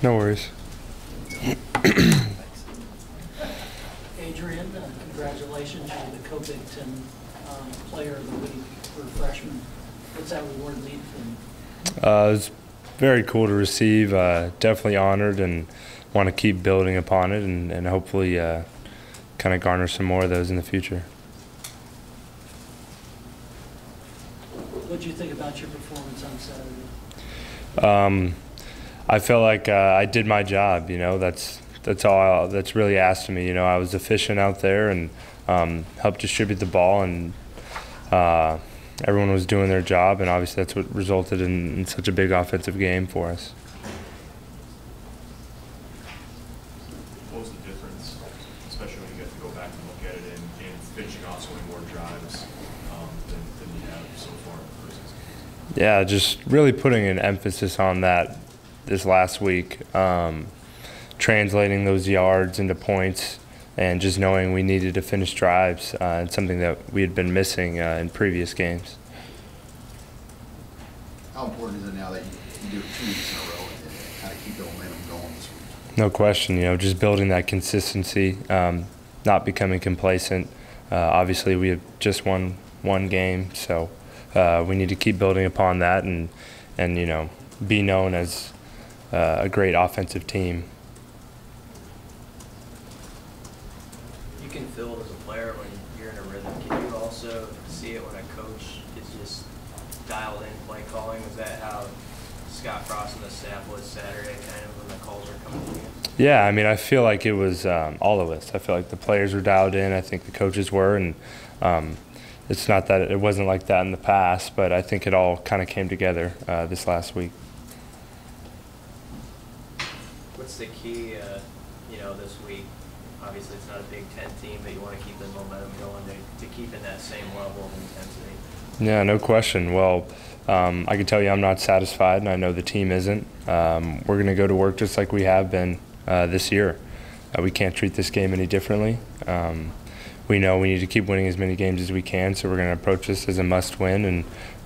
No worries. Adrian, congratulations. You're the Co-Big Ten Player of the Week for freshmen. What's that reward mean for you? It was very cool to receive. Definitely honored and want to keep building upon it and hopefully kind of garner some more of those in the future. What did you think about your performance on Saturday? I felt like I did my job. You know, that's all that's really asked of me. You know, I was efficient out there and helped distribute the ball, and everyone was doing their job, and obviously that's what resulted in such a big offensive game for us. What was the difference, especially when you get to go back and look at it and finishing off so many more drives than you have so far in the preseason? Yeah, just really putting an emphasis on that this last week, translating those yards into points, and just knowing we needed to finish drives, and something that we had been missing in previous games. How important is it now that you do it 2 weeks in a row and kind of keep the momentum going this week? No question, you know, just building that consistency, not becoming complacent. Obviously, we have just won one game, so we need to keep building upon that and you know, be known as a great offensive team. You can feel it as a player when you're in a rhythm. Can you also see it when a coach is just dialed in play calling? Was that how Scott Frost and the staff was Saturday, kind of when the calls were coming in? Yeah, I mean, I feel like it was all of us. I feel like the players were dialed in. I think the coaches were, and it's not that it wasn't like that in the past, but I think it all kind of came together this last week. What's the key, you know, this week? Obviously, it's not a Big Ten team, but you want to keep the momentum going to keep in that same level of intensity. Yeah, no question. Well, I can tell you I'm not satisfied, and I know the team isn't. We're going to go to work just like we have been this year. We can't treat this game any differently. We know we need to keep winning as many games as we can, so we're going to approach this as a must-win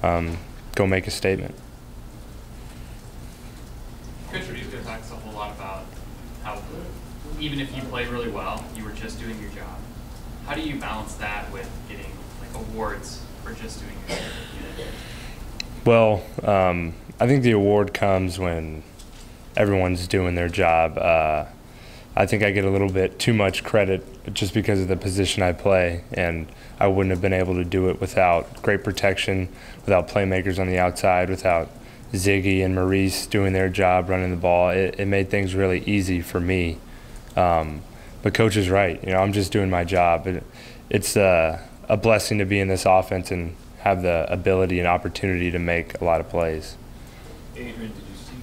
and go make a statement. Coach Reeves talks a whole lot about how even if you play really well, you were just doing your job. How do you balance that with getting like awards for just doing your job? Well, I think the award comes when everyone's doing their job. I think I get a little bit too much credit just because of the position I play, and I wouldn't have been able to do it without great protection, without playmakers on the outside, without Ziggy and Maurice doing their job running the ball. It made things really easy for me. But Coach is right. You know, I'm just doing my job. It's a blessing to be in this offense and have the ability and opportunity to make a lot of plays. Adrian, did you see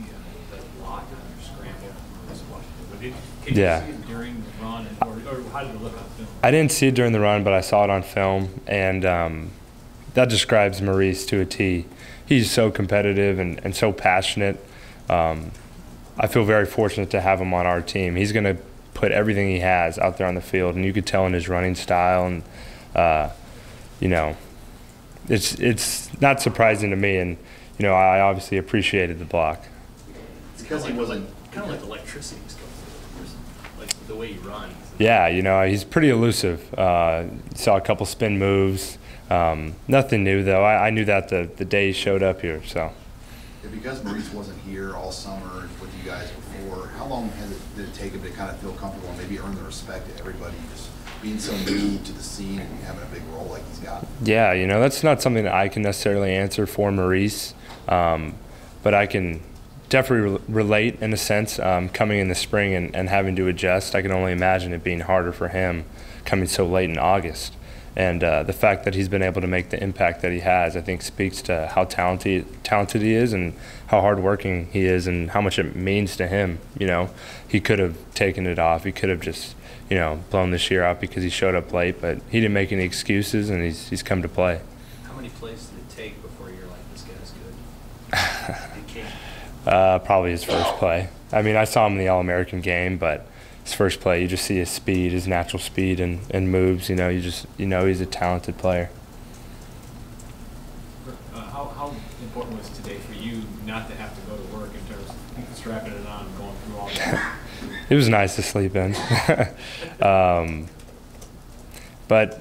that block on your scramble from this Washington? Can you see it during the run, or how did it look on film? I didn't see it during the run, but I saw it on film, and that describes Maurice to a T. He's so competitive and so passionate. I feel very fortunate to have him on our team. He's going to put everything he has out there on the field, and you could tell in his running style, and you know, it's not surprising to me, and you know, I obviously appreciated the block. It's because he wasn't Kind of like electricity stuff, like the way he runs. Yeah, you know, he's pretty elusive. Saw a couple spin moves. Nothing new, though. I knew that the day he showed up here. So. Yeah, because Maurice wasn't here all summer with you guys before, how long did it take him to kind of feel comfortable and maybe earn the respect of everybody, just being so new to the scene and having a big role like he's got? Yeah, you know, that's not something that I can necessarily answer for Maurice, but I can definitely relate in a sense, coming in the spring and having to adjust. I can only imagine it being harder for him coming so late in August. And the fact that he's been able to make the impact that he has, I think, speaks to how talented he is and how hardworking he is and how much it means to him. You know, he could have taken it off. He could have just, you know, blown this year out because he showed up late, but he didn't make any excuses, and he's come to play. How many plays did it take before you're like, this guy's good? It came. Probably his first play. I mean, I saw him in the All-American game, but his first play, you just see his speed, his natural speed and moves. You know, you know he's a talented player. How important was today for you not to have to go to work in terms of strapping it on and going through all that? It was nice to sleep in. But,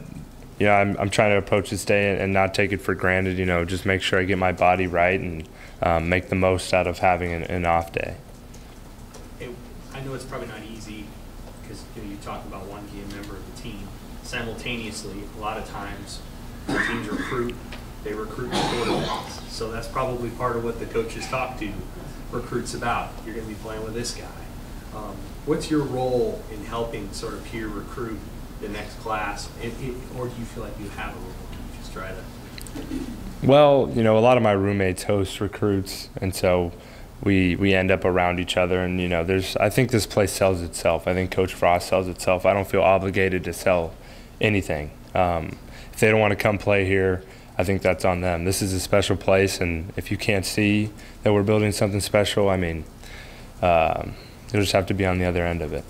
you know, I'm trying to approach this day and not take it for granted, you know, just make sure I get my body right and make the most out of having an off day. I know it's probably not easy because you talk about one being a member of the team. Simultaneously, a lot of times the teams recruit the quarterbacks. So that's probably part of what the coaches talk to recruits about. You're going to be playing with this guy. What's your role in helping sort of peer recruit the next class? Or do you feel like you have a role? You just try to. Well, you know, a lot of my roommates host recruits, and so we end up around each other. And you know, I think this place sells itself. I think Coach Frost sells itself. I don't feel obligated to sell anything. If they don't want to come play here, I think that's on them. This is a special place, and if you can't see that we're building something special, I mean, you'll just have to be on the other end of it.